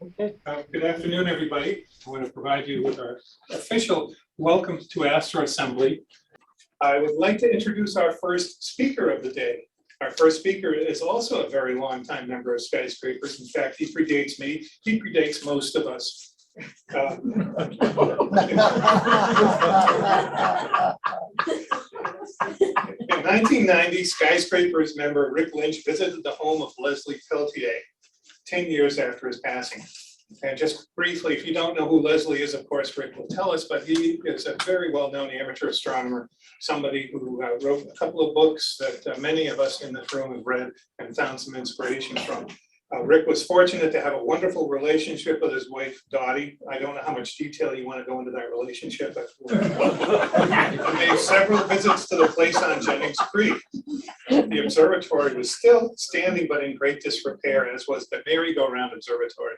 Okay. Good afternoon, everybody. I want to provide you with our official welcome to AstroAssembly. I would like to introduce our first speaker of the day. Our first speaker is also a very long-time member of Skyscrapers. In fact, he predates me. He predates most of us. In 1990, Skyscrapers member Rick Lynch visited the home of Leslie Peltier 10 years after his passing. And just briefly, if you don't know who Leslie is, of course, Rick will tell us, but he is a very well-known amateur astronomer, somebody who wrote a couple of books that many of us in this room have read and found some inspiration from. Rick was fortunate to have a wonderful relationship with his wife, Dottie. I don't know how much detail you want to go into that relationship, but he made several visits to the place on Jennings Creek. The observatory was still standing, but in great disrepair, as was the Merry-Go-Round Observatory.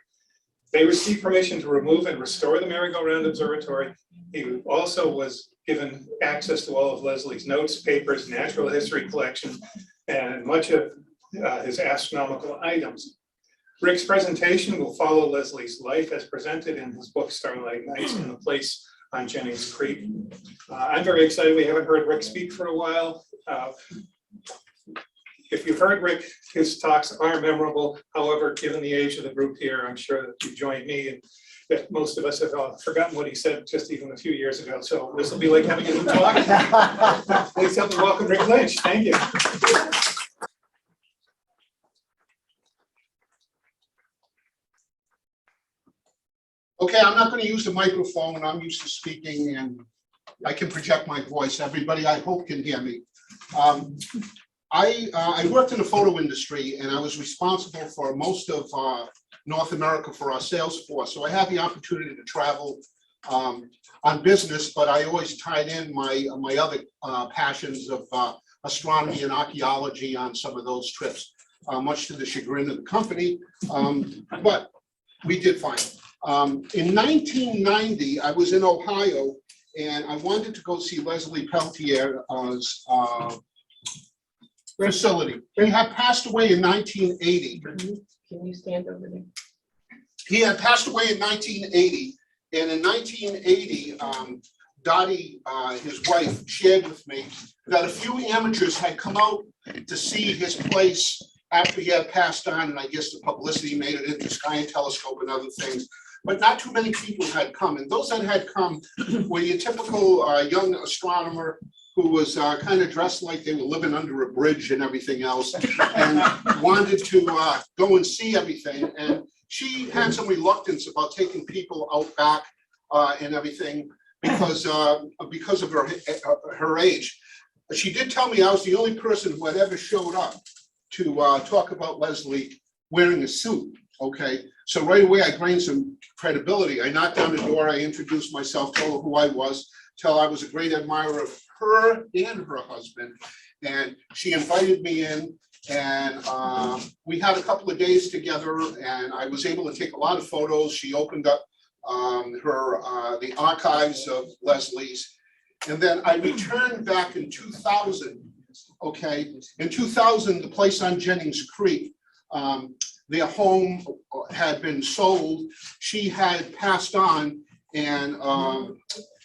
They received permission to remove and restore the Merry-Go-Round Observatory. He also was given access to all of Leslie's notes, papers, natural history collection, and much of his astronomical items. Rick's presentation will follow Leslie's life as presented in his book, Starlight Nights in the Place on Jennings Creek. I'm very excited. We haven't heard Rick speak for a while. If you've heard Rick, his talks are memorable. However, given the age of the group here, I'm sure that you join me and that most of us have forgotten what he said just even a few years ago. So this will be like having a new talk. Please help me welcome Rick Lynch. Thank you. Okay, I'm not going to use the microphone. I'm used to speaking and I can project my voice. Everybody, I hope, can hear me. I worked in the photo industry and I was responsible for most of North America for our sales force. So I had the opportunity to travel on business, but I always tied in my other passions of astronomy and archaeology on some of those trips, much to the chagrin of the company, but we did fine. In 1990, I was in Ohio and I wanted to go see Leslie Peltier's facility. He had passed away in 1980. Can you stand over there? He had passed away in 1980, and in 1980, Dottie, his wife, shared with me that a few amateurs had come out to see his place after he had passed on, and I guess the publicity made it into Sky and Telescope and other things. But not too many people had come, and those that had come were your typical young astronomer who was kind of dressed like they were living under a bridge and everything else, and wanted to go and see everything. And she had some reluctance about taking people out back and everything because of her age. She did tell me I was the only person who had ever showed up to talk about Leslie wearing a suit. Okay, so right away I gained some credibility. I knocked on the door, I introduced myself, told her who I was, tell I was a great admirer of her and her husband, and she invited me in, and we had a couple of days together, and I was able to take a lot of photos. She opened up the archives of Leslie's, and then I returned back in 2000. Okay, in 2000, the place on Jennings Creek, their home had been sold. She had passed on, and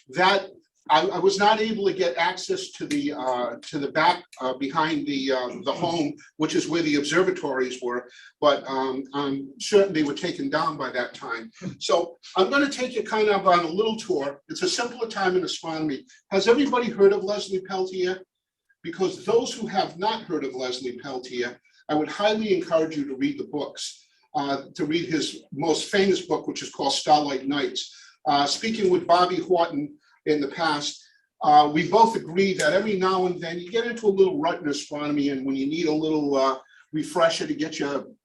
that I was not able to get access to the back behind the home, which is where the observatories were. But I'm certain they were taken down by that time. So I'm going to take you kind of on a little tour. It's a simpler time in astronomy. Has everybody heard of Leslie Peltier? Because those who have not heard of Leslie Peltier, I would highly encourage you to read the books, to read his most famous book, which is called Starlight Nights. Speaking with Bobby Horton in the past, we both agree that every now and then you get into a little rut in astronomy, and when you need a little refresher to get you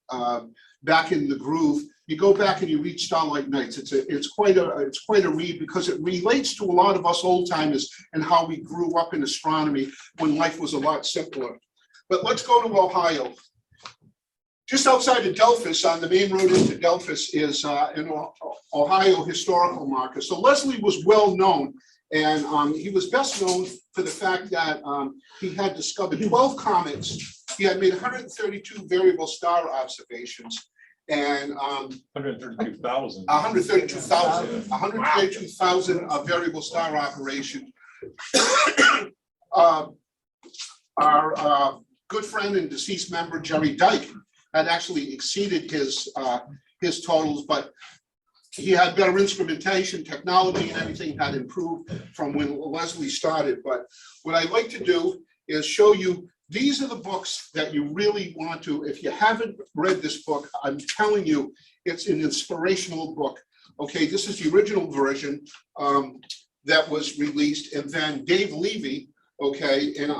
back in the groove, you go back and you read Starlight Nights. It's quite a read because it relates to a lot of us old timers and how we grew up in astronomy when life was a lot simpler. But let's go to Ohio. Just outside of Delphus, on the main road into Delphus, is an Ohio historical marker. So Leslie was well known, and he was best known for the fact that he had discovered 12 comets. He had made 132 variable star observations, And 132,000. 132,000 variable star operation. Our good friend and deceased member Jerry Dyke had actually exceeded his totals, but he had better instrumentation, technology, and everything had improved from when Leslie started. But what I'd like to do is show you, these are the books that you really want to, if you haven't read this book, I'm telling you, it's an inspirational book. Okay, this is the original version that was released, and then Dave Levy, okay, and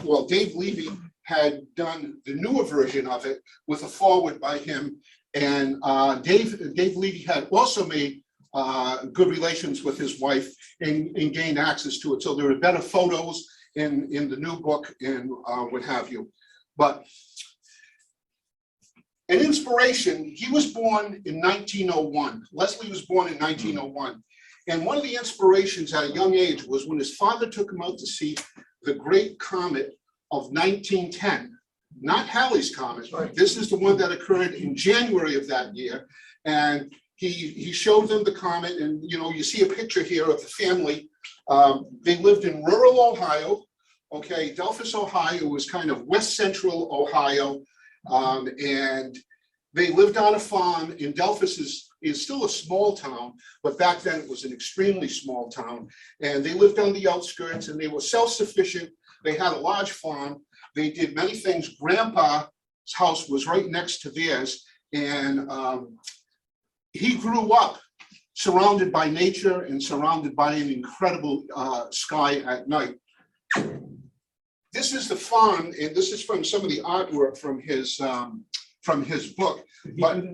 well, Dave Levy had done the newer version of it with a foreword by him. And Dave Levy had also made good relations with his wife and gained access to it. So there are better photos in the new book and what have you. But an inspiration, he was born in 1901. Leslie was born in 1901. And one of the inspirations at a young age was when his father took him out to see the great comet of 1910. Not Halley's Comet. Right. This is the one that occurred in January of that year. And he showed them the comet, and you see a picture here of the family. They lived in rural Ohio. Okay, Delphus, Ohio was kind of west central Ohio. And they lived on a farm. And Delphus is still a small town, but back then it was an extremely small town. And they lived on the outskirts, and they were self-sufficient. They had a large farm. They did many things. Grandpa's house was right next to theirs, and he grew up surrounded by nature and surrounded by an incredible sky at night. This is the farm, and this is from some of the artwork from his book. But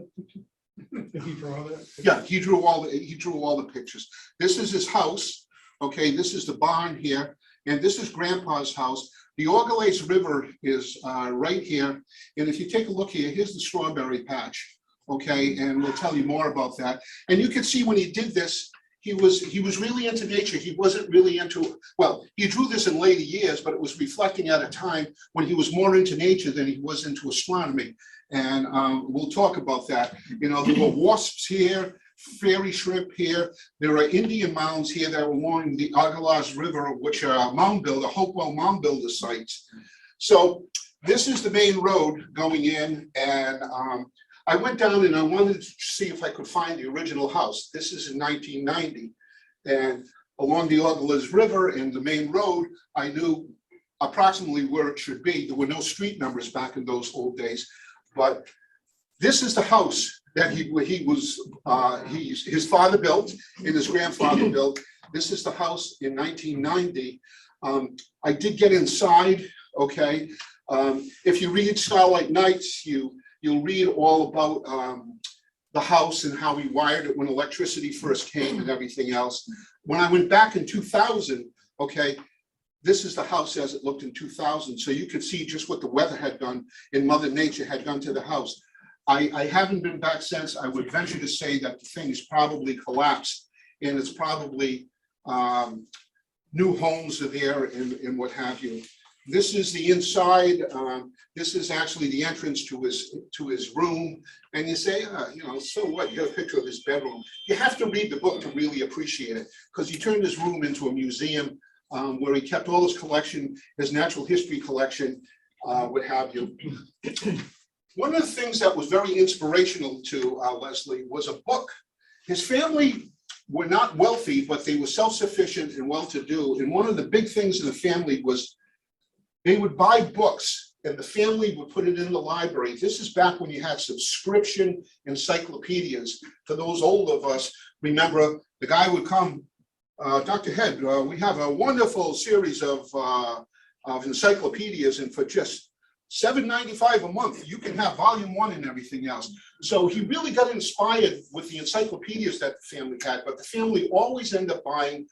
Did he draw that? yeah, he drew all the pictures. This is his house. Okay, this is the barn here, and this is Grandpa's house. The Orgalace River is right here, and if you take a look here, here's the strawberry patch, okay, and we'll tell you more about that. And you can see when he did this, he was really into nature. He wasn't really into, well, he drew this in later years, but it was reflecting at a time when he was more into nature than he was into astronomy. And we'll talk about that. There were wasps here, fairy shrimp here. There are Indian mounds here that are along the Agalas River, which are mound builder, Hopewell mound builder sites. So this is the main road going in, and I went down and I wanted to see if I could find the original house. This is in 1990, and along the Agalas River and the main road, I knew approximately where it should be. There were no street numbers back in those old days, but this is the house that his father built and his grandfather built. This is the house in 1990. I did get inside, okay. If you read Starlight Nights, you'll read all about the house and how he wired it when electricity first came and everything else. When I went back in 2000, okay, this is the house as it looked in 2000. So you could see just what the weather had done and Mother Nature had done to the house. I haven't been back since. I would venture to say that the thing is probably collapsed, and it's probably new homes are there and what have you. This is the inside. This is actually the entrance to his room. And you say, so what? You got a picture of his bedroom. You have to read the book to really appreciate it, because he turned his room into a museum where he kept all his collection, his natural history collection, what have you. One of the things that was very inspirational to Leslie was a book. His family were not wealthy, but they were self-sufficient and well-to-do. And one of the big things in the family was they would buy books and the family would put it in the library. This is back when you had subscription encyclopedias. For those old of us, remember the guy would come, Dr. Head, we have a wonderful series of encyclopedias, and for just $7.95 a month, you can have volume 1 and everything else. So he really got inspired with the encyclopedias that the family had, but the family always ended up buying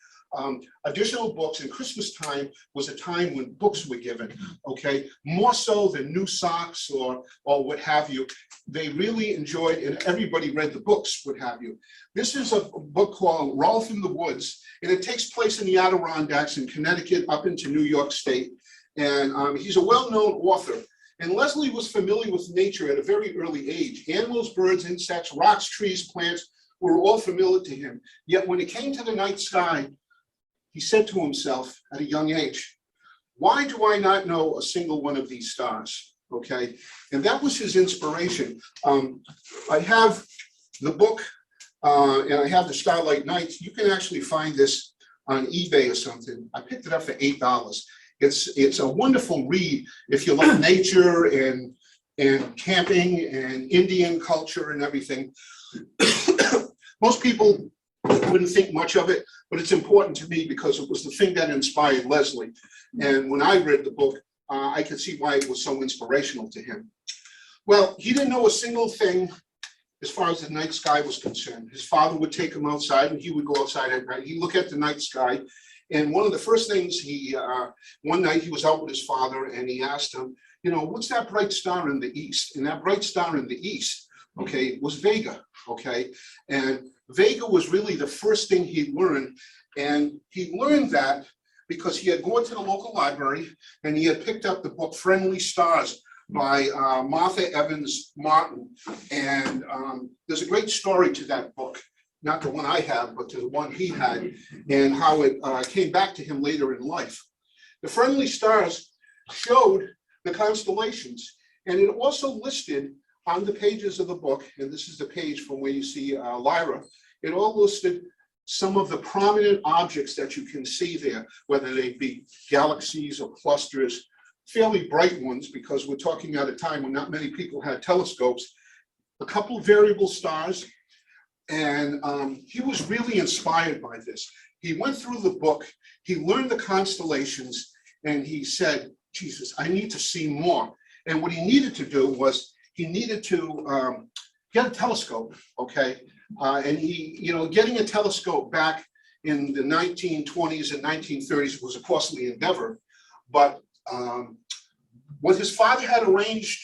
additional books, and Christmas time was a time when books were given, okay? More so than new socks or what have you. They really enjoyed, and everybody read the books, what have you. This is a book called Rolfe in the Woods, and it takes place in the Adirondacks in Connecticut up into New York State. And he's a well-known author. And Leslie was familiar with nature at a very early age. Animals, birds, insects, rocks, trees, plants were all familiar to him. Yet when it came to the night sky, he said to himself at a young age, why do I not know a single one of these stars? Okay, and that was his inspiration. I have the book and I have the Starlight Nights. You can actually find this on eBay or something. I picked it up for $8. It's a wonderful read if you love nature and camping and Indian culture and everything. Most people wouldn't think much of it, but it's important to me because it was the thing that inspired Leslie. And when I read the book, I could see why it was so inspirational to him. Well, he didn't know a single thing as far as the night sky was concerned. His father would take him outside and he would go outside at night. He'd look at the night sky. And one of the first things one night he was out with his father and he asked him, you know, what's that bright star in the east? And that bright star in the east, okay, was Vega, okay? And Vega was really the first thing he learned. And he learned that because he had gone to the local library and he had picked up the book Friendly Stars by Martha Evans Martin. And there's a great story to that book, not the one I have, but to the one he had, and how it came back to him later in life. The Friendly Stars showed the constellations, and it also listed on the pages of the book, and this is the page from where you see Lyra, it all listed some of the prominent objects that you can see there, whether they be galaxies or clusters, fairly bright ones, because we're talking at a time when not many people had telescopes, a couple of variable stars, and he was really inspired by this. He went through the book, he learned the constellations, and he said, Jesus, I need to see more. And what he needed to do was he needed to get a telescope, okay? And he, you know, getting a telescope back in the 1920s and 1930s was a costly endeavor. But what his father had arranged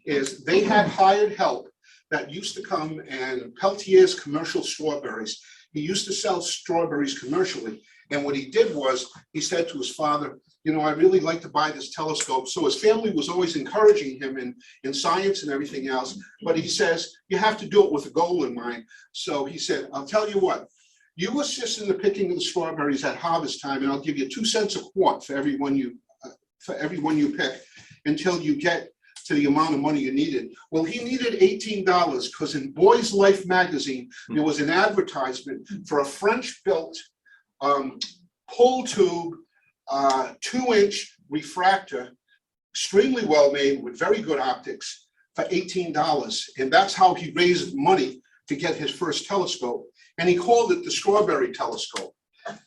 is they had hired help that used to come and Peltier's commercial strawberries. He used to sell strawberries commercially. And what he did was he said to his father, you know, I really like to buy this telescope. So his family was always encouraging him in science and everything else. But he says, you have to do it with a goal in mind. So he said, I'll tell you what, you assist in the picking of the strawberries at harvest time, and I'll give you 2 cents a quart for every one you pick until you get to the amount of money you needed. Well, he needed $18 because in Boy's Life magazine, there was an advertisement for a French-built pull tube 2-inch refractor, extremely well made with very good optics for $18. And that's how he raised money to get his first telescope. And he called it the Strawberry Telescope.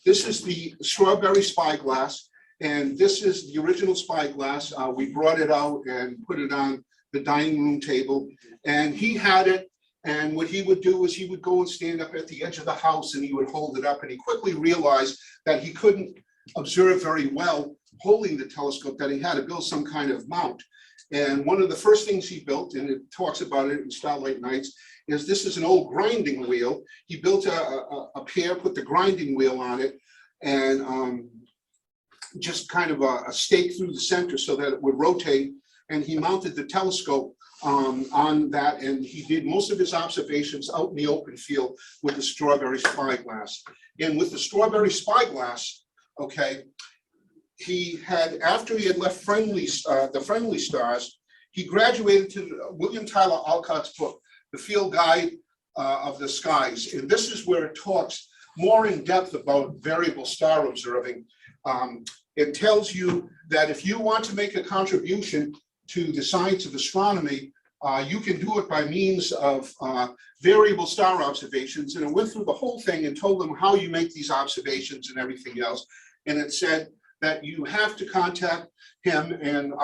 This is the Strawberry Spyglass. And this is the original Spyglass. We brought it out and put it on the dining room table. And he had it. And what he would do is he would go and stand up at the edge of the house and he would hold it up. And he quickly realized that he couldn't observe very well holding the telescope, that he had to build some kind of mount. And one of the first things he built, and it talks about it in Starlight Nights, is this is an old grinding wheel. He built a pair, put the grinding wheel on it, and just kind of a stake through the center so that it would rotate. And he mounted the telescope on that, and he did most of his observations out in the open field with the Strawberry Spyglass. And with the Strawberry Spyglass, okay, he had, after he had left the Friendly Stars, he graduated to William Tyler Alcott's book, The Field Guide of the Skies. And this is where it talks more in depth about variable star observing. It tells you that if you want to make a contribution to the science of astronomy, you can do it by means of variable star observations. And it went through the whole thing and told them how you make these observations and everything else. And it said that you have to contact him. And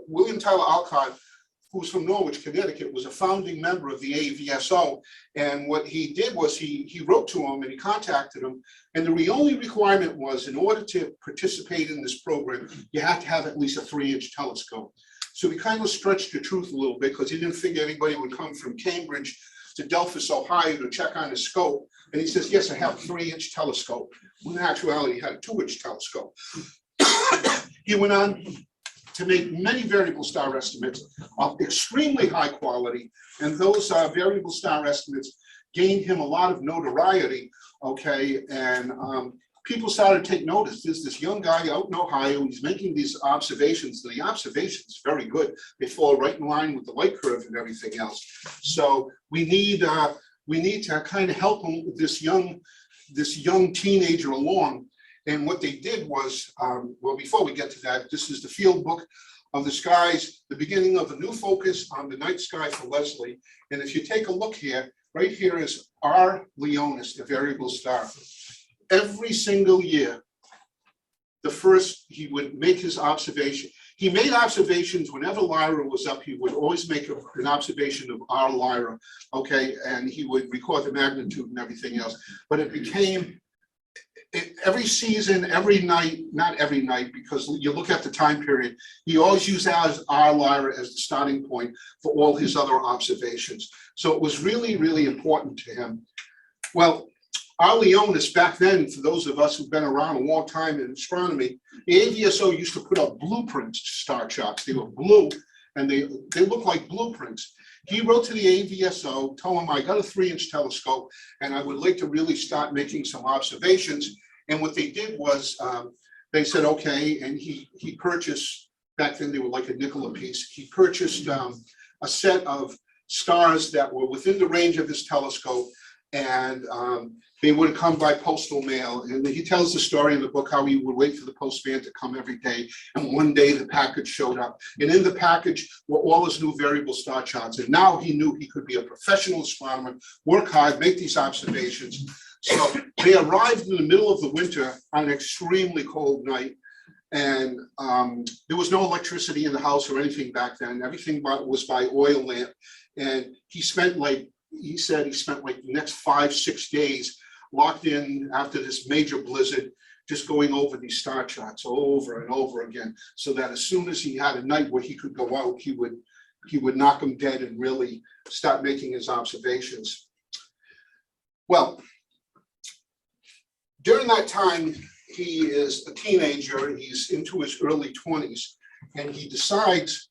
William Tyler Alcott, who's from Norwich, Connecticut, was a founding member of the AVSO. And what he did was he wrote to him and he contacted him. And the only requirement was, in order to participate in this program, you had to have at least a 3-inch telescope. So he kind of stretched the truth a little bit because he didn't figure anybody would come from Cambridge to Delphus, Ohio to check on his scope. And he says, yes, I have a 3-inch telescope. When in actuality, he had a 2-inch telescope. He went on to make many variable star estimates of extremely high quality. And those variable star estimates gained him a lot of notoriety, okay? And people started to take notice. There's this young guy out in Ohio, he's making these observations. The observations very good. They fall right in line with the light curve and everything else. So we need to kind of help him with this young teenager along. And what they did was, well, before we get to that, this is the field book of the skies, the beginning of a new focus on the night sky for Leslie. And if you take a look here, right here is R Leonis, the variable star. Every single year, he would make his observation. He made observations whenever Lyra was up. He would always make an observation of R Lyra, okay? And he would record the magnitude and everything else. But it became, every season, every night, not every night, because you look at the time period, he always used R Lyra as the starting point for all his other observations. So it was really, really important to him. Well, R Leonis back then, for those of us who've been around a long time in astronomy, the AVSO used to put up blueprints to star charts. They were blue and they looked like blueprints. He wrote to the AVSO, told him, I got a 3-inch telescope and I would like to really start making some observations. And what they did was they said, okay, and he purchased, back then they were like a nickel a piece. He purchased a set of stars that were within the range of his telescope, and they would come by postal mail. And he tells the story in the book how he would wait for the postman to come every day. And one day the package showed up. And in the package were all his new variable star charts. And now he knew he could be a professional astronomer, work hard, make these observations. So they arrived in the middle of the winter on an extremely cold night. And there was no electricity in the house or anything back then. Everything was by oil lamp. And he spent he said he spent like the next 5-6 days locked in after this major blizzard, just going over these star charts over and over again, so that as soon as he had a night where he could go out, he would knock them dead and really start making his observations. Well, during that time, he is a teenager, he's into his early 20s, and he decides,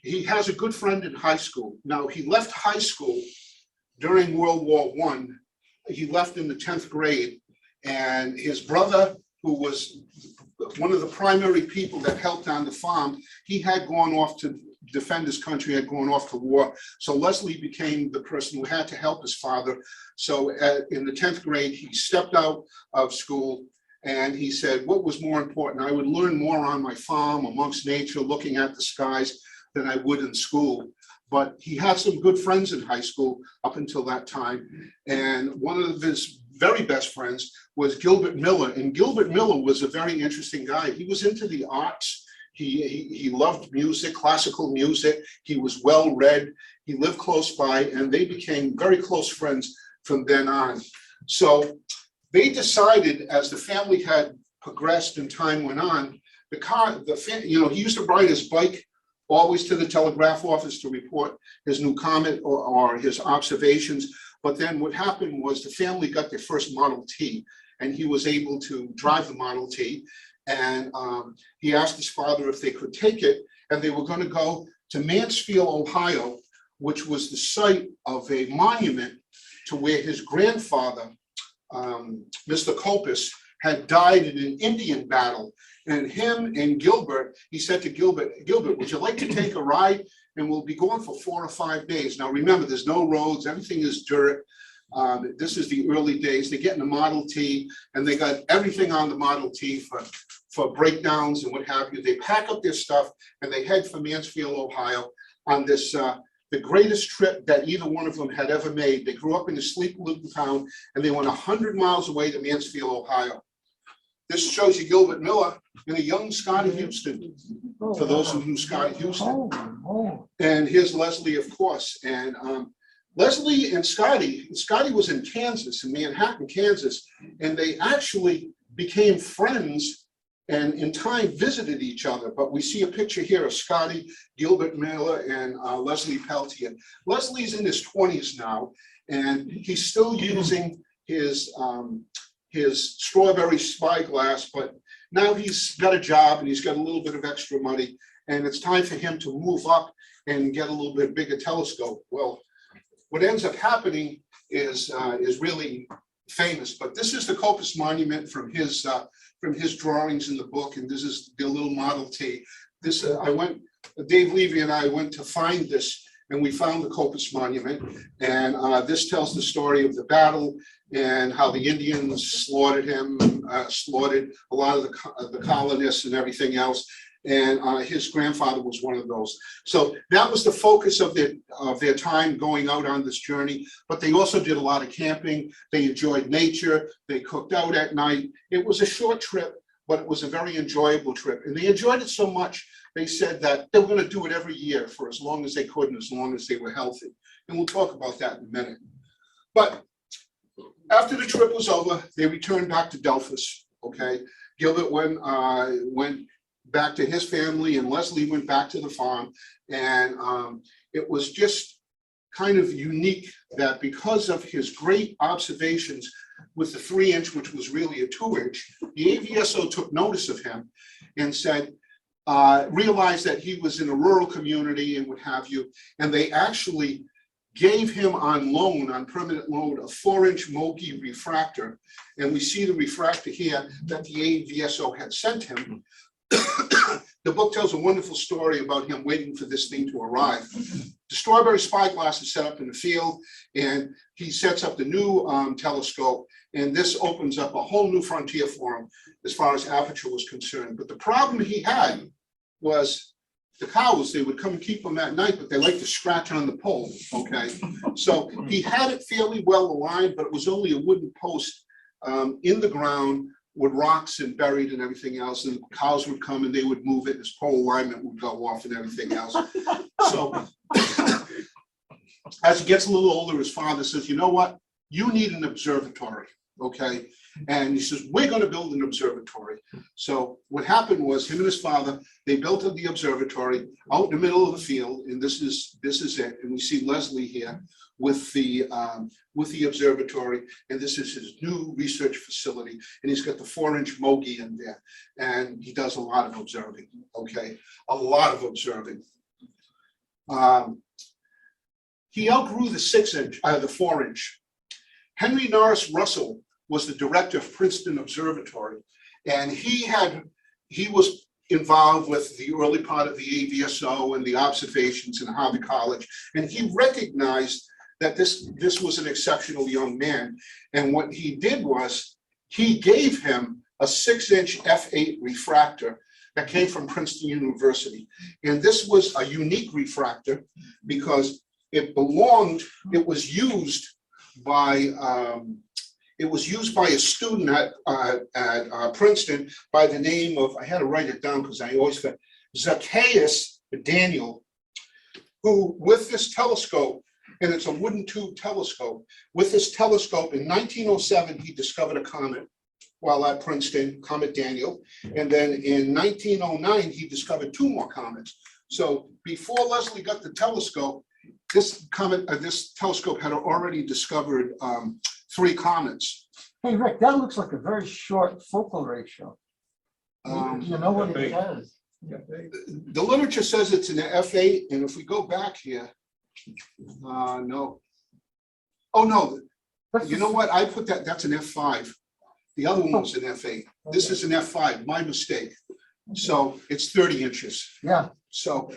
he has a good friend in high school. Now, he left high school during World War I. He left in the 10th grade, and his brother, who was one of the primary people that helped on the farm, he had gone off to defend his country, had gone off to war. So Leslie became the person who had to help his father. So in the 10th grade, he stepped out of school and he said, what was more important? I would learn more on my farm, amongst nature, looking at the skies, than I would in school. But he had some good friends in high school up until that time. And one of his very best friends was Gilbert Miller. And Gilbert Miller was a very interesting guy. He was into the arts. He loved music, classical music. He was well read. He lived close by, and they became very close friends from then on. So they decided, as the family had progressed and time went on, he used to ride his bike always to the telegraph office to report his new comet or his observations. But then what happened was the family got their first Model T, and he was able to drive the Model T. And he asked his father if they could take it, and they were going to go to Mansfield, Ohio, which was the site of a monument to where his grandfather, Mr. Copis, had died in an Indian battle. And him and Gilbert, he said to Gilbert, would you like to take a ride? And we'll be going for 4 or 5 days. Now remember, there's no roads, everything is dirt. This is the early days. They get in a Model T, and they got everything on the Model T for breakdowns and what have you. They pack up their stuff and they head for Mansfield, Ohio on this, the greatest trip that either one of them had ever made. They grew up in a sleepy little town, and they went 100 miles away to Mansfield, Ohio. This shows you Gilbert Miller and a young Scotty Houston, for those who knew Scotty Houston. And here's Leslie, of course. And Leslie and Scotty was in Kansas, in Manhattan, Kansas, and they actually became friends and in time visited each other. But we see a picture here of Scotty, Gilbert Miller, and Leslie Peltier. Leslie's in his 20s now, and he's still using his strawberry spyglass, but now he's got a job and he's got a little bit of extra money, and it's time for him to move up and get a little bit bigger telescope. Well, what ends up happening is really famous, but this is the Copis Monument from his drawings in the book, and this is the little Model T. This Dave Levy and I went to find this, and we found the Copis Monument, and this tells the story of the battle and how the Indians slaughtered him, slaughtered a lot of the colonists and everything else. And his grandfather was one of those. So that was the focus of their time going out on this journey. But they also did a lot of camping. They enjoyed nature. They cooked out at night. It was a short trip, but it was a very enjoyable trip. And they enjoyed it so much, they said that they were going to do it every year for as long as they could and as long as they were healthy. And we'll talk about that in a minute. But after the trip was over, they returned back to Delphus. Okay, Gilbert went back to his family, and Leslie went back to the farm. And it was just kind of unique that because of his great observations with the 3-inch, which was really a 2-inch, the AVSO took notice of him and said, realized that he was in a rural community and what have you, and they actually gave him on loan, on permanent loan, a 4-inch Mogi refractor. And we see the refractor here that the AVSO had sent him. The book tells a wonderful story about him waiting for this thing to arrive. The Strawberry Spyglass is set up in the field, and he sets up the new telescope, and this opens up a whole new frontier for him as far as aperture was concerned. But the problem he had was the cows. They would come and keep him at night, but they like to scratch on the pole, okay? So he had it fairly well aligned, but it was only a wooden post in the ground with rocks and buried and everything else, and the cows would come and they would move it, his pole alignment would go off and everything else. So as he gets a little older, his father says, you know what, you need an observatory, okay? And he says, we're going to build an observatory. So what happened was him and his father, they built the observatory out in the middle of the field, and this is it. And we see Leslie here with the observatory, and this is his new research facility, and he's got the 4-inch Mogi in there, and he does a lot of observing, okay, a lot of observing. He outgrew the 6-inch, the 4-inch. Henry Norris Russell was the director of Princeton Observatory, and he was involved with the early part of the AVSO and the observations in Harvard College, and he recognized that this was an exceptional young man. And what he did was he gave him a 6-inch f8 refractor that came from Princeton University. And this was a unique refractor because it was used by a student at Princeton by the name of, I had to write it down because I always forget, Zacchaeus Daniel, who with this telescope, and it's a wooden tube telescope, with this telescope in 1907, he discovered a comet while at Princeton, Comet Daniel. And then in 1909, he discovered 2 more comets. So before Leslie got the telescope, this telescope had already discovered 3 comets. Hey, Rick, that looks like a very short focal ratio. You know what it says? The literature says it's an f8, and if we go back here, no. Oh, no. You know what? I put that's an f5. The other one was an f8. This is an f5, my mistake. So it's 30 inches. Yeah. So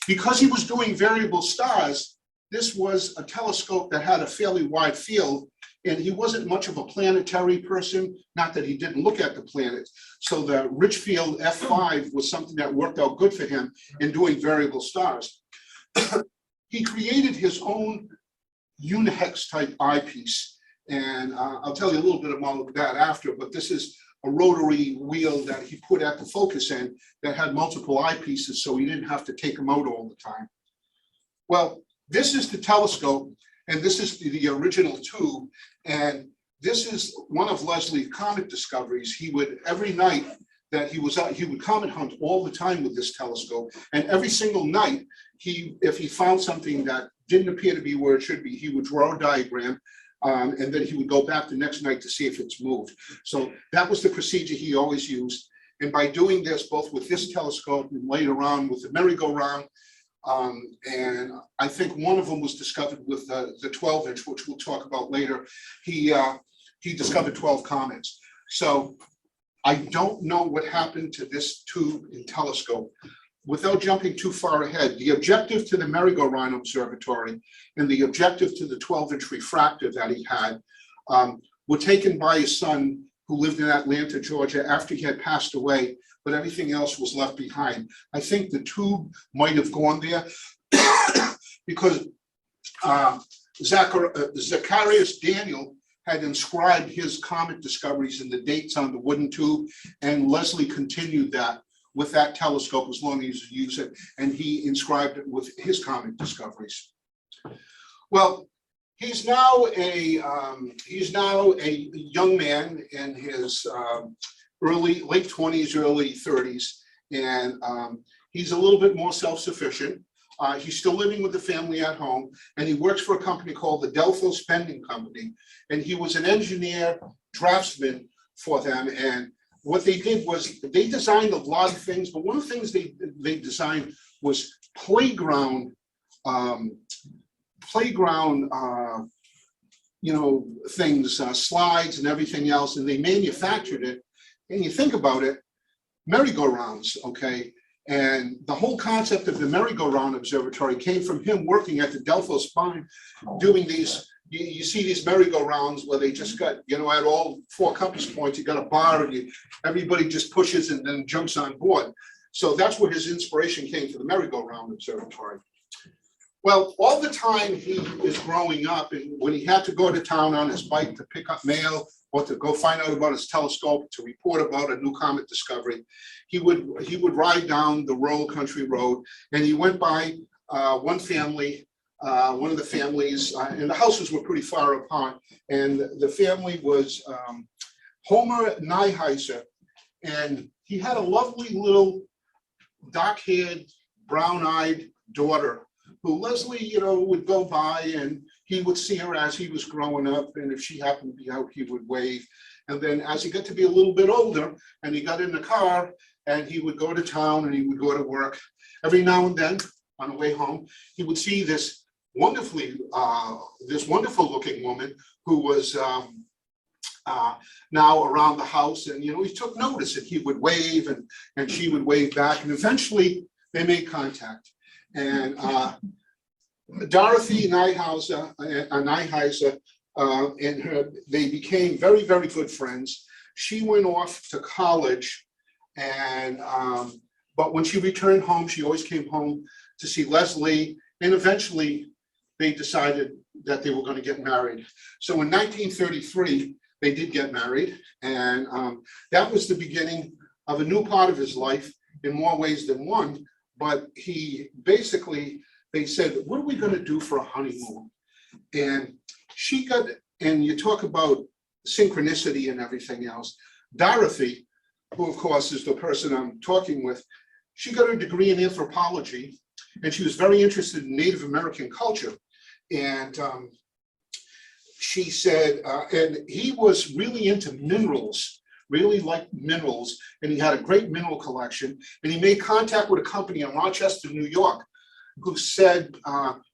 because he was doing variable stars, this was a telescope that had a fairly wide field, and he wasn't much of a planetary person, not that he didn't look at the planets. So the rich field f5 was something that worked out good for him in doing variable stars. He created his own unihex type eyepiece, and I'll tell you a little bit about that after, but this is a rotary wheel that he put at the focus end that had multiple eyepieces, so he didn't have to take them out all the time. Well, this is the telescope, and this is the original tube, and this is one of Leslie's comet discoveries. He would, every night that he was out, he would comet hunt all the time with this telescope, and every single night, if he found something that didn't appear to be where it should be, he would draw a diagram, And then he would go back the next night to see if it's moved. So that was the procedure he always used. And by doing this, both with this telescope and later on with the Merry-Go-Round, and I think one of them was discovered with the 12-inch, which we'll talk about later. He discovered 12 comets. So I don't know what happened to this tube and telescope. Without jumping too far ahead, the objective to the Merry-Go-Round Observatory and the objective to the 12-inch refractor that he had were taken by his son, who lived in Atlanta, Georgia, after he had passed away, but everything else was left behind. I think the tube might have gone there because Zacharias Daniel had inscribed his comet discoveries and the dates on the wooden tube, and Leslie continued that with that telescope as long as you use it, and he inscribed it with his comet discoveries. Well, he's now a young man in his late 20s, early 30s, and he's a little bit more self-sufficient. He's still living with the family at home, and he works for a company called the Delphi Spending Company, and he was an engineer draftsman for them. And what they did was they designed a lot of things, but one of the things they designed was playground things, slides and everything else, and they manufactured it. And you think about it, merry-go-rounds, okay? And the whole concept of the Merry-Go-Round Observatory came from him working at the Delphi Spine, doing these, you see these merry-go-rounds where they just got, at all 4 compass points, you got a bar and everybody just pushes and then jumps on board. So that's where his inspiration came for the Merry-Go-Round Observatory. Well, all the time he was growing up, and when he had to go to town on his bike to pick up mail or to go find out about his telescope, to report about a new comet discovery, he would ride down the rural country road, and he went by one family, one of the families, and the houses were pretty far apart, and the family was Homer Nyheiser, and he had a lovely little dark-haired, brown-eyed daughter who Leslie, would go by, and he would see her as he was growing up, and if she happened to be out, he would wave. And then as he got to be a little bit older, and he got in the car, and he would go to town, and he would go to work, every now and then, on the way home, he would see this wonderful looking woman who was now around the house, and he took notice, and he would wave, and she would wave back, and eventually they made contact. And Dorothy Nyheiser and her, they became very, very good friends. She went off to college, and but when she returned home, she always came home to see Leslie, and eventually they decided that they were going to get married. So in 1933, they did get married, and that was the beginning of a new part of his life in more ways than one. But he basically, they said, what are we going to do for a honeymoon? And she got, and you talk about synchronicity and everything else. Dorothy, who of course is the person I'm talking with, she got her degree in anthropology, and she was very interested in Native American culture. And she said, and he was really into minerals, really liked minerals, and he had a great mineral collection. And he made contact with a company in Rochester, New York, who said,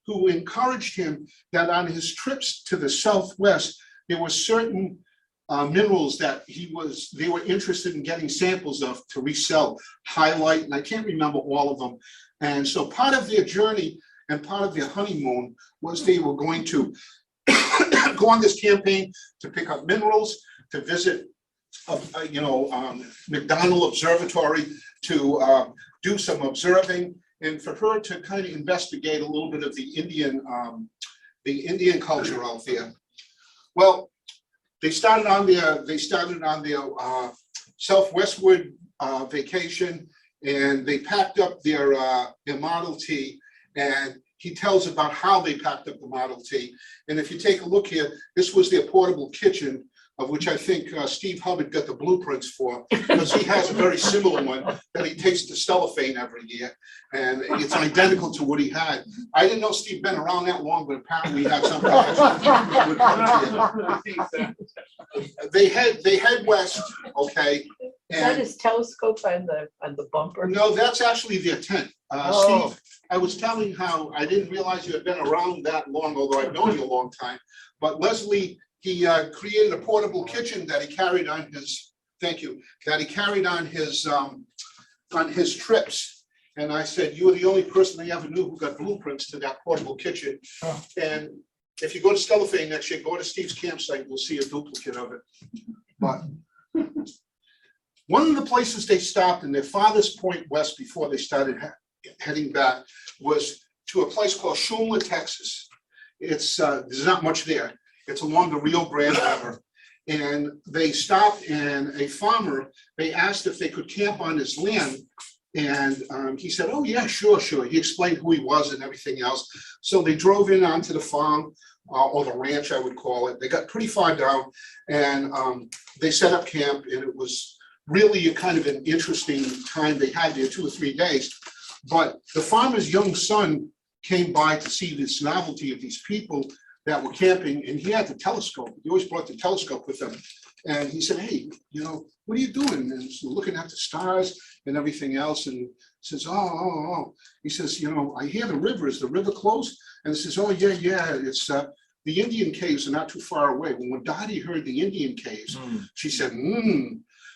who encouraged him that on his trips to the Southwest, there were certain minerals that they were interested in getting samples of to resell, highlight, and I can't remember all of them. And so part of their journey and part of their honeymoon was they were going to go on this campaign to pick up minerals, to visit McDonald Observatory, to do some observing, and for her to kind of investigate a little bit of the Indian culture out there. Well, they started on their southwestward vacation, and they packed up their Model T, and he tells about how they packed up the Model T. And if you take a look here, this was their portable kitchen of which I think Steve Hubbard got the blueprints for, because he has a very similar one that he takes to cellophane every year, and it's identical to what he had. I didn't know Steve been around that long, but apparently he had something. They head west, okay, Is that and his telescope on the bumper? no, that's actually their tent. Oh. Steve, I was telling how I didn't realize you had been around that long, although I've known you a long time. But Leslie, he created a portable kitchen that he carried on his, thank you, that he carried on his trips. And I said, you were the only person I ever knew who got blueprints to that portable kitchen. Oh. And if you go to Stellafane next year, go to Steve's campsite, you'll see a duplicate of it. But one of the places they stopped in their farthest point west before they started heading back was to a place called Shumla, Texas. It's there's not much there. It's along the Rio Grande River. And they stopped, and a farmer, they asked if they could camp on his land. And he said, oh yeah, sure. He explained who he was and everything else. So they drove in onto the farm, or the ranch, I would call it. They got pretty far down, and they set up camp, and it was really a kind of an interesting time they had there, 2 or 3 days. But the farmer's young son came by to see this novelty of these people that were camping, and he had the telescope. He always brought the telescope with him. And he said, hey, what are you doing? And so looking at the stars and everything else. And says, oh. He says, I hear the river. Is the river close? And he says, oh, yeah. It's the Indian caves are not too far away. When Dottie heard the Indian caves, she said,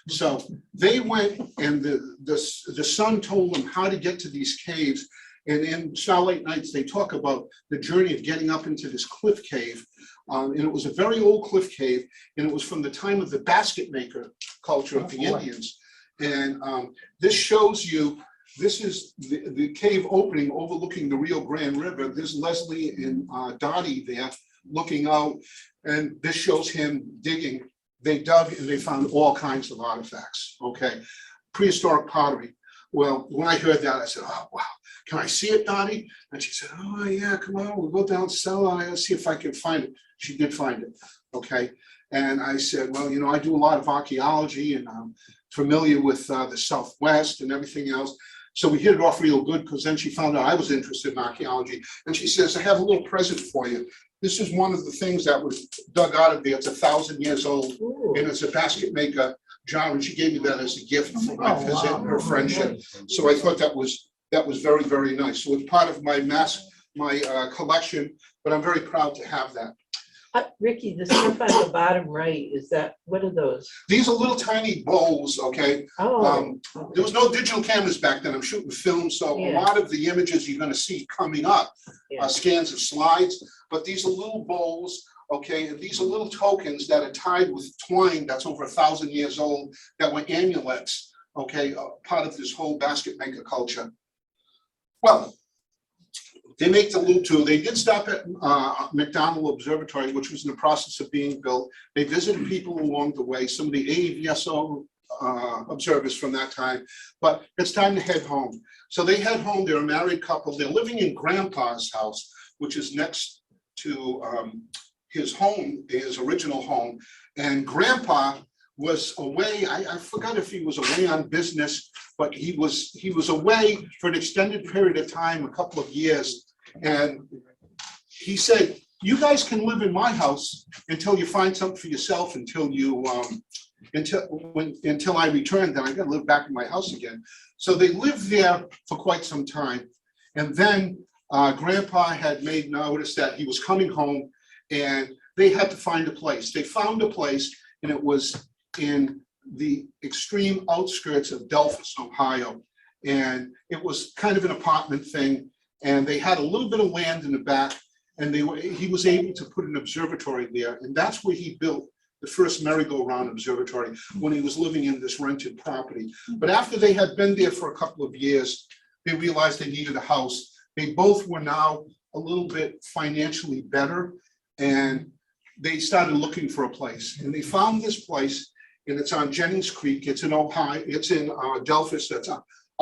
So they went, and the son told them how to get to these caves. And in Starlight Nights, they talk about the journey of getting up into this cliff cave. And it was a very old cliff cave, and it was from the time of the basket maker culture of the Indians. And this shows you, this is the cave opening overlooking the Rio Grande River. There's Leslie and Dottie there looking out, and this shows him digging. They dug and they found all kinds of artifacts, okay? Prehistoric pottery. Well, when I heard that, I said, oh, wow, can I see it, Dottie? And she said, oh, yeah, come on, we'll go down cellar. I'll see if I can find it. She did find it, okay? And I said, well, I do a lot of archaeology, and I'm familiar with the Southwest and everything else. So we hit it off real good, because then she found out I was interested in archaeology. And she says, I have a little present for you. This is one of the things that was dug out of there. It's 1,000 years old. Ooh. And it's a basket maker jar, and she gave me that as a gift for my visit and her friendship. So I thought that was very, very nice. So it's part of my collection, but I'm very proud to have that. Ricky, the stuff on the bottom right, what are those? These are little tiny bowls, okay? Oh. There was no digital cameras back then. I'm shooting film, so a lot of the images you're going to see coming up are scans of slides, but these are little bowls, okay? And these are little tokens that are tied with twine that's over 1,000 years old, that were amulets, okay? Part of this whole basket maker culture. Well, they make the loop too. They did stop at McDonald Observatory, which was in the process of being built. They visited people along the way, some of the AVSO observers from that time, but it's time to head home. So they head home. They're a married couple. They're living in Grandpa's house, which is next to his home, his original home. And Grandpa was away. I forgot if he was away on business, but he was away for an extended period of time, a couple of years. And he said, you guys can live in my house until you find something for yourself, until I return, then I gotta live back in my house again. So they lived there for quite some time. And then Grandpa had made notice that he was coming home, and they had to find a place. They found a place, and it was in the extreme outskirts of Delphus, Ohio. And it was kind of an apartment thing. And they had a little bit of land in the back, and he was able to put an observatory there. And that's where he built the first Merry-Go-Round Observatory, when he was living in this rented property. But after they had been there for a couple of years, they realized they needed a house. They both were now a little bit financially better, and they started looking for a place. And they found this place, and it's on Jennings Creek. It's in Ohio. It's in Delphus. That's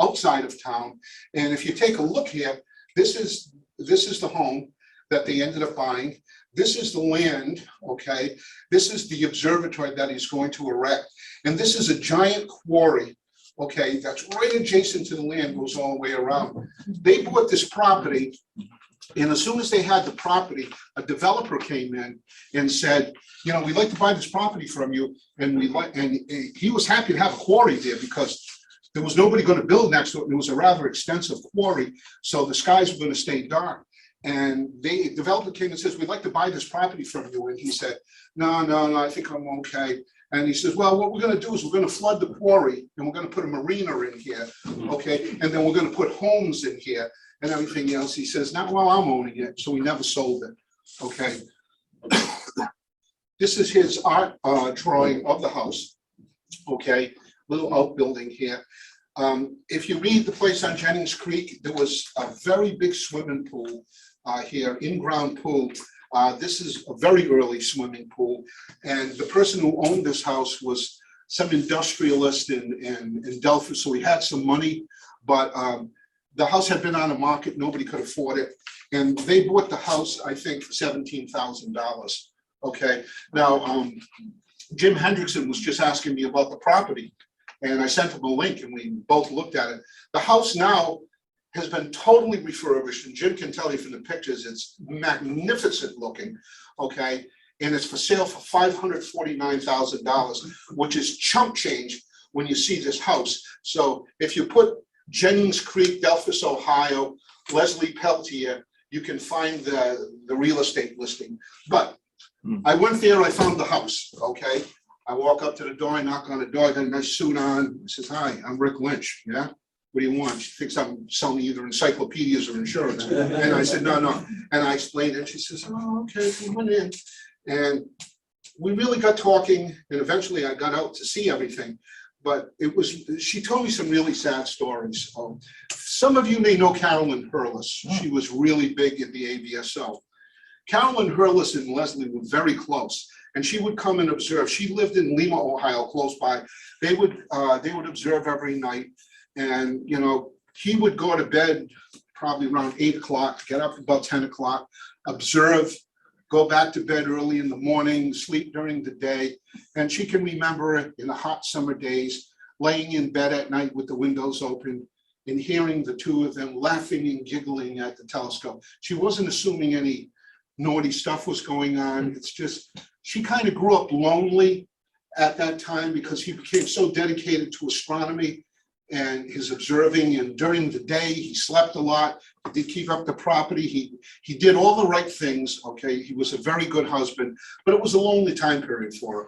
outside of town. And if you take a look here, this is the home that they ended up buying. this is the land, okay? This is the observatory that he's going to erect. And this is a giant quarry, okay, that's right adjacent to the land, goes all the way around. They bought this property, and as soon as they had the property, a developer came in and said, you know, we'd like to buy this property from you, and he was happy to have a quarry there because there was nobody going to build next to it, and it was a rather extensive quarry, so the skies were going to stay dark. And the developer came and says, we'd like to buy this property from you. And he said, no, I think I'm okay. And he says, well, what we're going to do is we're going to flood the quarry and we're going to put a marina in here, okay? And then we're going to put homes in here and everything else. He says, not while I'm owning it. So we never sold it, okay? This is his art drawing of the house, okay? Little outbuilding here. If you read the place on Jennings Creek, there was a very big swimming pool here, in-ground pool. This is a very early swimming pool. And the person who owned this house was some industrialist in Delphi, so he had some money, but the house had been on the market, nobody could afford it. And they bought the house, I think, for $17,000, okay? Now, Jim Hendrickson was just asking me about the property, and I sent him a link and we both looked at it. The house now has been totally refurbished, and Jim can tell you from the pictures, it's magnificent looking, okay? And it's for sale for $549,000, which is chump change when you see this house. So if you put Jennings Creek, Delphus, Ohio, Leslie Peltier, you can find the real estate listing. But I went there, I found the house, okay? I walk up to the door, I knock on the door, I got a nice suit on. I says, hi, I'm Rick Lynch, yeah? What do you want? She thinks I'm selling either encyclopedias or insurance. And I said, no. And I explained it. She says, oh, okay, come on in. And we really got talking, and eventually I got out to see everything. But it was, she told me some really sad stories. Some of you may know Carolyn Hurlis. She was really big in the AVSO. Carolyn Hurlis and Leslie were very close, and she would come and observe. She lived in Lima, Ohio, close by. They would observe every night. And, you know, he would go to bed probably around 8 o'clock, get up about 10 o'clock, observe, go back to bed early in the morning, sleep during the day. And she can remember it in the hot summer days, laying in bed at night with the windows open and hearing the two of them laughing and giggling at the telescope. She wasn't assuming any naughty stuff was going on. It's just, she kind of grew up lonely at that time because he became so dedicated to astronomy and his observing, and during the day he slept a lot. He did keep up the property. He did all the right things. Okay, he was a very good husband, but it was a lonely time period for him.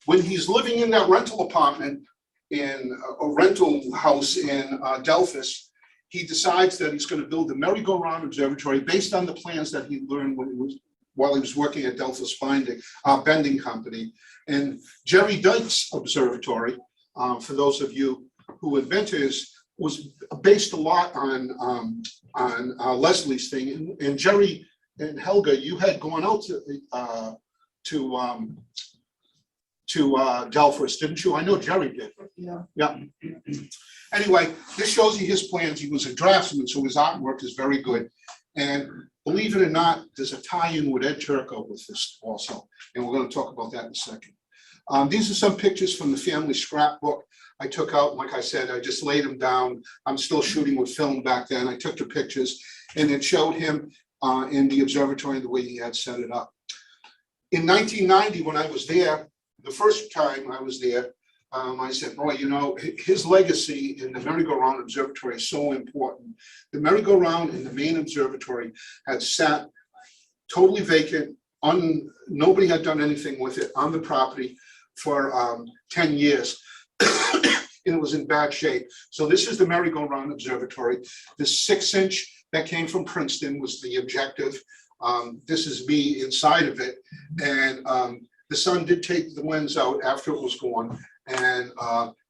When he's living in that rental apartment in a rental house in Delphus, he decides that he's going to build the Merry-Go-Round Observatory based on the plans that he learned while he was working at Delphus Bending Company. And Jerry Dyke's observatory, for those of you who inventors, was based a lot on Leslie's thing. And Jerry and Helga, you had gone out to Delphus, didn't you? I know Jerry did. Yeah. Anyway, this shows you his plans. He was a draftsman, so his artwork is very good. And believe it or not, there's a tie-in with Ed Turco with this also, and we're going to talk about that in a second. These are some pictures from the family scrapbook I took out. Like I said, I just laid them down. I'm still shooting with film back then. I took the pictures, and it showed him in the observatory the way he had set it up. In 1990, when I was there, the first time I was there, I said, boy, you know, his legacy in the Merry-Go-Round Observatory is so important. The Merry-Go-Round in the main observatory had sat totally vacant, nobody had done anything with it on the property for 10 years. And it was in bad shape. So this is the Merry-Go-Round Observatory. The 6-inch that came from Princeton was the objective. This is me inside of it. And the sun did take the lens out after it was gone. And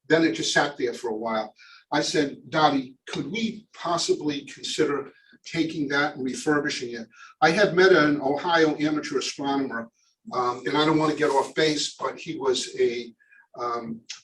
then it just sat there for a while. I said, Dottie, could we possibly consider taking that and refurbishing it? I had met an Ohio amateur astronomer, and I don't want to get off base, but he was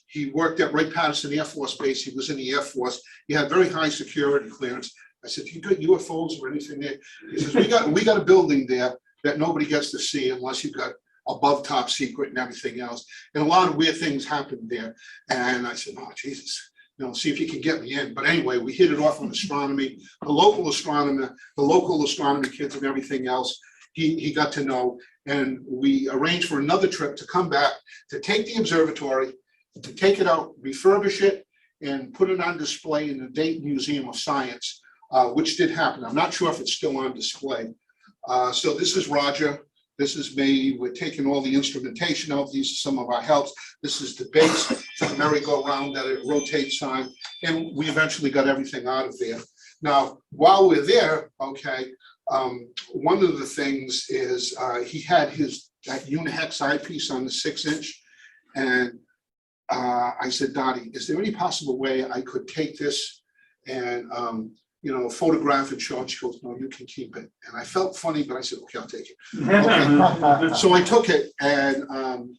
he worked at Wright-Patterson Air Force Base. He was in the Air Force. He had very high security clearance, I said, you got UFOs or anything there? He says, we got a building there that nobody gets to see unless you've got above top secret and everything else. And a lot of weird things happened there. And I said, oh, Jesus, see if you can get me in. But anyway, we hit it off on astronomy, the local astronomy kids and everything else. He got to know, and we arranged for another trip to come back to take the observatory, to take it out, refurbish it, and put it on display in the Dayton Museum of Science, which did happen. I'm not sure if it's still on display. So this is Roger. This is me. We're taking all the instrumentation out. These are some of our helps. This is the base for the merry-go-round that it rotates on. And we eventually got everything out of there. Now, while we're there, okay, one of the things is he had that unihex eyepiece on the 6-inch. And I said, Dottie, is there any possible way I could take this and photograph and show it? She goes, no, you can keep it. And I felt funny, but I said, okay, I'll take it. Okay. So I took it, and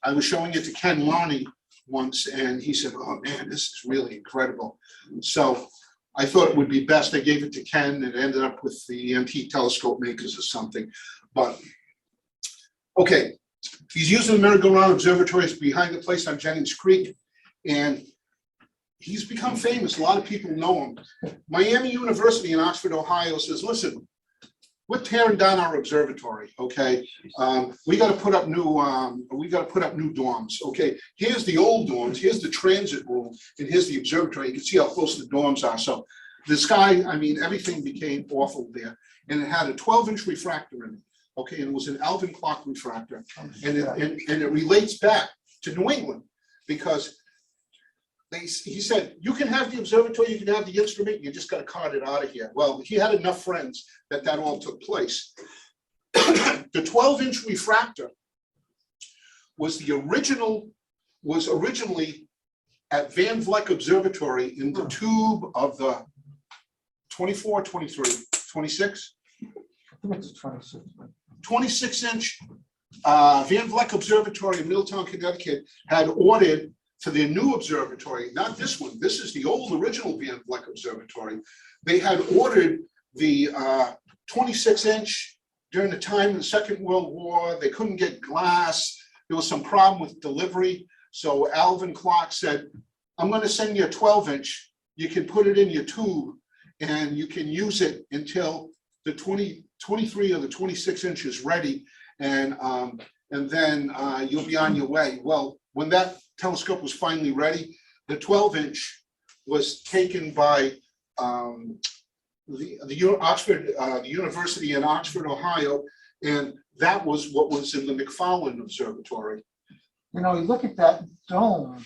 I was showing it to Ken Lonnie once, and he said, oh man, this is really incredible. So I thought it would be best. I gave it to Ken, and it ended up with the antique telescope makers or something. But okay, he's using the Merry-Go-Round Observatory. It's behind the place on Jennings Creek, and he's become famous. A lot of people know him. Miami University in Oxford, Ohio says, listen, we're tearing down our observatory, okay? We got to put up new dorms, okay? Here's the old dorms, here's the transit room, and here's the observatory. You can see how close the dorms are. So the sky, everything became awful there. And it had a 12-inch refractor in it, okay? And it was an Alvin clock refractor. And it relates back to New England, because he said, you can have the observatory, you can have the instrument, you just got to cart it out of here. Well, he had enough friends that all took place. The 12-inch refractor was originally at Van Vleck Observatory in the tube of the 24, 23, 26? I think it's 26. 26-inch Van Vleck Observatory in Middletown, Connecticut had ordered to their new observatory, not this one, this is the old original Van Vleck Observatory. They had ordered the 26-inch during the time of the Second World War. They couldn't get glass. There was some problem with delivery. So Alvin Clark said, I'm going to send you a 12-inch. You can put it in your tube and you can use it until the 23 or the 26-inch is ready. And then you'll be on your way. Well, when that telescope was finally ready, the 12-inch was taken by the University in Oxford, Ohio, and that was what was in the McFarland Observatory. You look at that dome,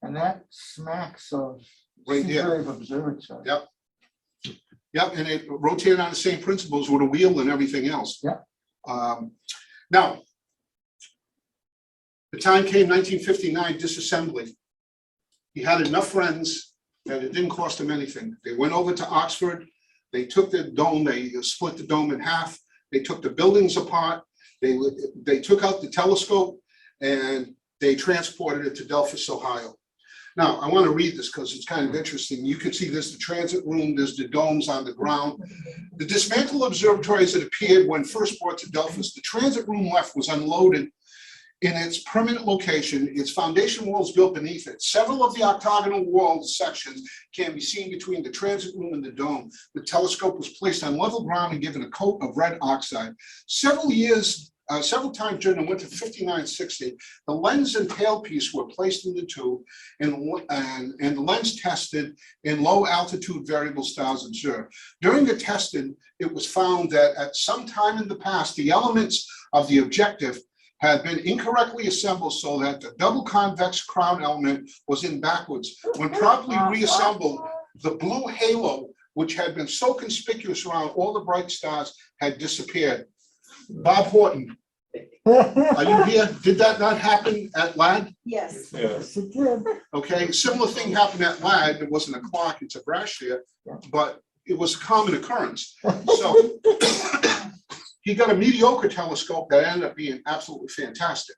and that smacks of Right there. Seagrave Observatory. Yep. Yep, and it rotated on the same principles with a wheel and everything else. Yep. Now, the time came 1959, disassembly. He had enough friends that it didn't cost him anything. They went over to Oxford, they took the dome, they split the dome in half, they took the buildings apart, they took out the telescope, and they transported it to Delphus, Ohio. Now, I want to read this because it's kind of interesting. You can see there's the transit room, there's the domes on the ground. The dismantled observatory as it appeared when first brought to Delphus, the transit room left was unloaded in its permanent location, its foundation walls built beneath it. Several of the octagonal wall sections can be seen between the transit room and the dome. The telescope was placed on level ground and given a coat of red oxide. Several times during the winter 59-60, the lens and tailpiece were placed in the tube and the lens tested in low altitude variable stars observed. During the testing, it was found that at some time in the past, the elements of the objective had been incorrectly assembled so that the double convex crown element was in backwards. When properly reassembled, the blue halo, which had been so conspicuous around all the bright stars, had disappeared. Bob Horton, are you here? Did that not happen at LAD? Yes. Yes, it did. Okay, similar thing happened at LAD. It wasn't a clock, it's a brass there, but it was a common occurrence. So he got a mediocre telescope that ended up being absolutely fantastic.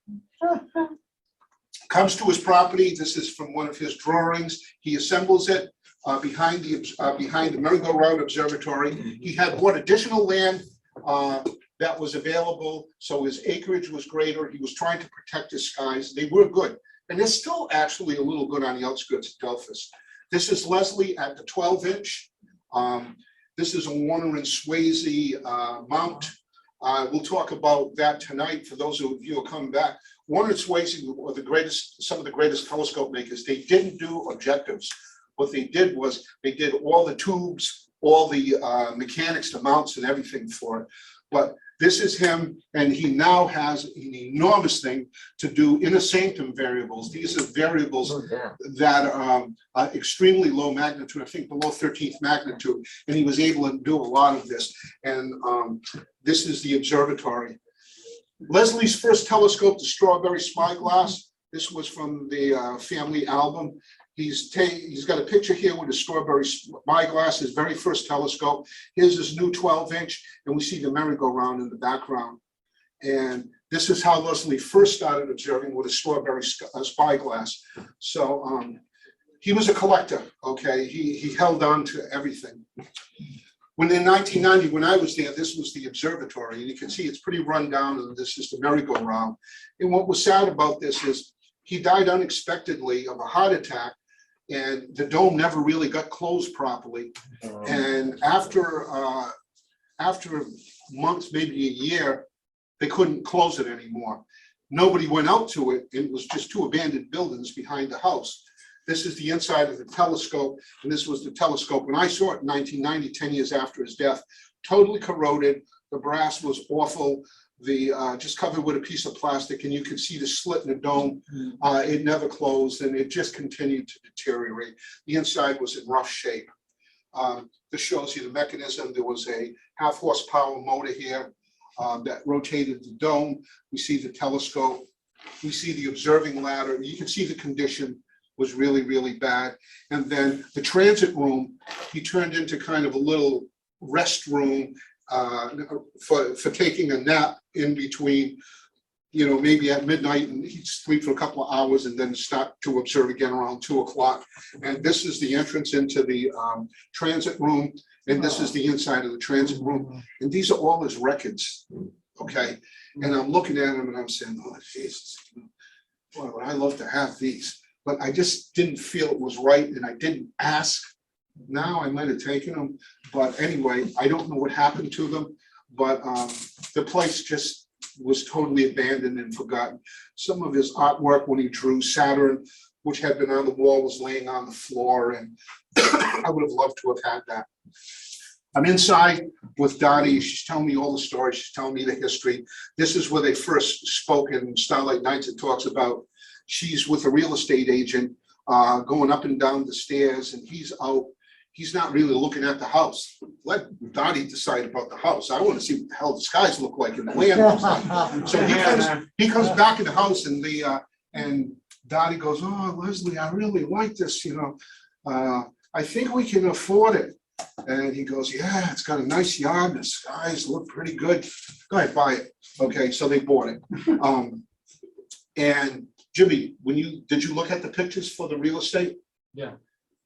Comes to his property. This is from one of his drawings. He assembles it, behind the Merry-Go-Round Observatory. He had bought additional land that was available, so his acreage was greater. He was trying to protect his skies. They were good, and they're still actually a little good on the outskirts of Delphus. This is Leslie at the 12-inch. This is a Warner and Swayze mount. We'll talk about that tonight for those of you who are coming back. Warner and Swayze were the greatest, some of the greatest telescope makers. They didn't do objectives. What they did was they did all the tubes, all the mechanics, the mounts and everything for it. But this is him, and he now has an enormous thing to do inner sanctum variables. These are variables that are extremely low magnitude, I think below 13th magnitude, and he was able to do a lot of this. And this is the observatory. Leslie's first telescope, the Strawberry Spyglass. This was from the family album. He's got a picture here with a Strawberry Spyglass, his very first telescope. Here's his new 12-inch, and we see the merry-go-round in the background. And this is how Leslie first started observing with a Strawberry Spyglass. So he was a collector, okay? He held on to everything. When in 1990, when I was there, this was the observatory, and you can see it's pretty run down, and this is the merry-go-round. And what was sad about this is he died unexpectedly of a heart attack, and the dome never really got closed properly. And after months, maybe a year, they couldn't close it anymore. Nobody went out to it. It was just two abandoned buildings behind the house. This is the inside of the telescope, and this was the telescope when I saw it in 1990, 10 years after his death. Totally corroded. The brass was awful. Just covered with a piece of plastic, and you could see the slit in the dome. It never closed, and it just continued to deteriorate. The inside was in rough shape. This shows you the mechanism. There was a 1/2 horsepower motor here that rotated the dome. We see the telescope. We see the observing ladder. You can see the condition was really, really bad. And then the transit room, he turned into kind of a little rest room for taking a nap in between, you know, maybe at midnight, and he'd sleep for a couple of hours and then start to observe again around 2 o'clock. And this is the entrance into the transit room, and this is the inside of the transit room. And these are all his records, okay? And I'm looking at them and I'm saying, oh, Jesus, boy, would I love to have these. But I just didn't feel it was right, and I didn't ask. Now I might have taken them, but anyway, I don't know what happened to them, but the place just was totally abandoned and forgotten. Some of his artwork when he drew Saturn, which had been on the wall, was laying on the floor, and I would have loved to have had that. I'm inside with Dottie. She's telling me all the stories. She's telling me the history. This is where they first spoke in Starlight Nights. It talks about she's with a real estate agent going up and down the stairs, and he's out. He's not really looking at the house. Let Dottie decide about the house. I want to see what the hell the skies look like and the land looks like. So he comes back in the house, and and Dottie goes, "Oh, Leslie, I really like this. You know, I think we can afford it." And he goes, "Yeah, it's got a nice yard. The skies look pretty good. Go ahead, buy it." Okay, so they bought it. And Jimmy, did you look at the pictures for the real estate? Yeah.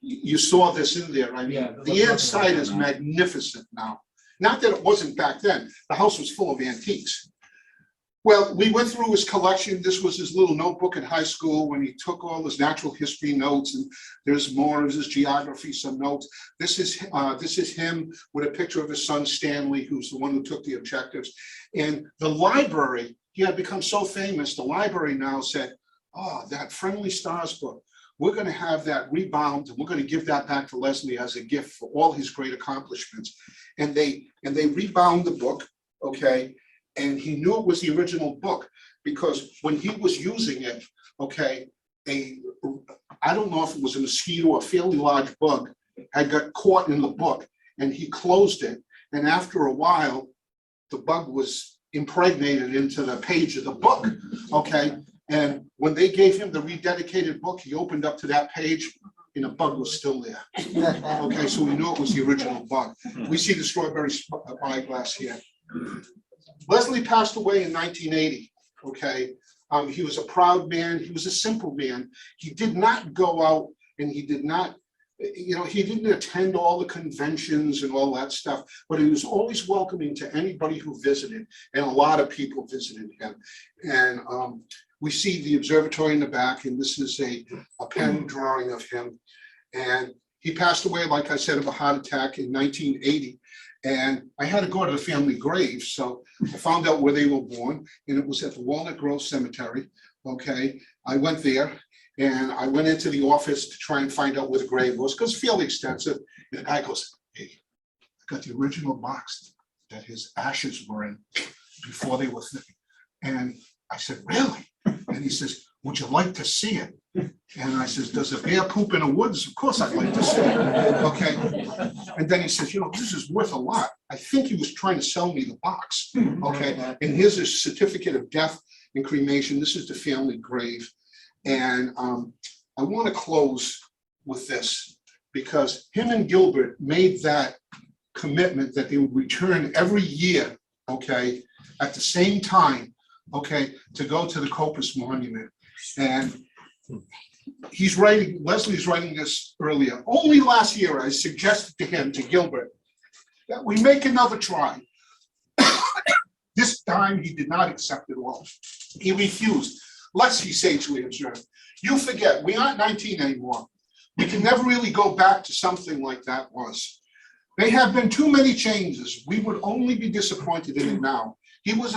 You saw this in there. I mean, Yeah, the inside is magnificent now. Not that it wasn't back then. The house was full of antiques. Well, we went through his collection. This was his little notebook in high school when he took all his natural history notes, and there's more of his geography, some notes. This is him with a picture of his son Stanley, who's the one who took the objectives. And the library, he had become so famous. The library now said, "Oh, that Friendly Stars book, we're going to have that rebound, and we're going to give that back to Leslie as a gift for all his great accomplishments." And they rebound the book, okay? And he knew it was the original book because when he was using it, okay, I don't know if it was a mosquito or a fairly large bug had got caught in the book, and he closed it. And after a while, the bug was impregnated into the page of the book, okay? And when they gave him the rededicated book, he opened up to that page, and the bug was still there. Okay, so we knew it was the original bug. We see the Strawberry Spyglass here. Leslie passed away in 1980, okay? He was a proud man. He was a simple man. He did not go out, and he did not he didn't attend all the conventions and all that stuff, but he was always welcoming to anybody who visited, and a lot of people visited him. And we see the observatory in the back, and this is a pen drawing of him. And he passed away, like I said, of a heart attack in 1980. And I had to go to the family grave, so I found out where they were born, and it was at the Walnut Grove Cemetery. Okay, I went there. And I went into the office to try and find out where the grave was, because it's fairly extensive. And the guy goes, "Hey, I got the original box that his ashes were in before they were thick." And I said, "Really?" And he says, "Would you like to see it?" And I says, "Does a bear poop in the woods? Of course I'd like to see it." Okay. And then he says, "This is worth a lot." I think he was trying to sell me the box. Okay. And here's his certificate of death and cremation. This is the family grave. And I want to close with this, because him and Gilbert made that commitment that they would return every year, okay, at the same time, okay, to go to the Copis Monument. And Leslie's writing this earlier. Only last year I suggested to him, to Gilbert, that we make another try. This time he did not accept it all. He refused. Lest he sagely observed, "You forget, we aren't 19 anymore. We can never really go back to something like that was. There have been too many changes. We would only be disappointed in it now." He was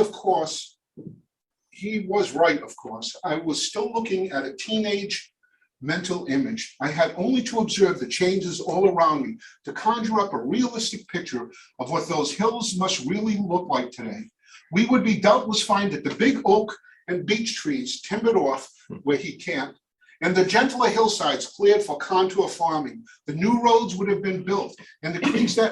right, of course. I was still looking at a teenage mental image. I had only to observe the changes all around me to conjure up a realistic picture of what those hills must really look like today. We would be doubtless find that the big oak and beech trees timbered off where he camped, and the gentler hillsides cleared for contour farming. The new roads would have been built, and the creeks that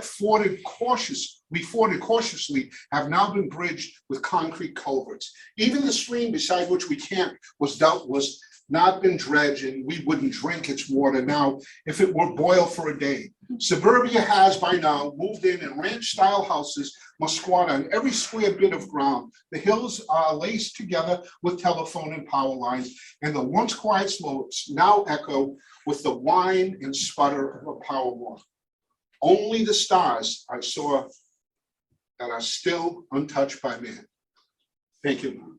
we forded cautiously have now been bridged with concrete culverts. Even the stream beside which we camped was doubtless not been dredged, and we wouldn't drink its water now if it were boiled for a day. Suburbia has by now moved in, and ranch-style houses must squat on every square bit of ground. The hills are laced together with telephone and power lines, and the once quiet slopes now echo with the whine and sputter of a power walk. Only the stars I saw that are still untouched by man. Thank you.